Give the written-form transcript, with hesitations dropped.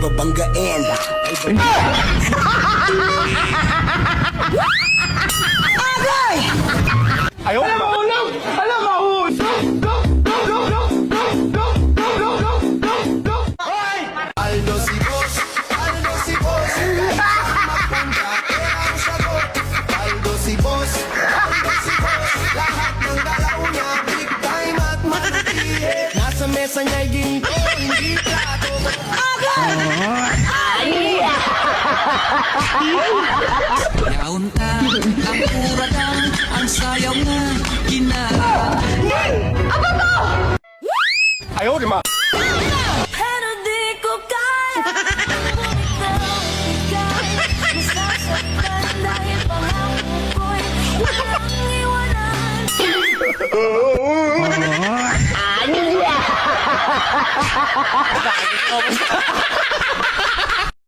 babanggain. Agay! Ayaw Alam mo, alam! Alam mo! Hoy! Aldo si boss, Aldo si boss. Mapunta kaya ang sagot. Aldo si boss, Aldo si boss. Lahat ng galaw niya, big time at matitiit. Nasa mesa niya'y ginto, hindi plato. Naunta, ang uragan, ang sayaw na ginaan. Ayaw, di ma. Pero di ko kaya bumitaw, ika'y masasaktan dahil pangako ko'y walang iwanan.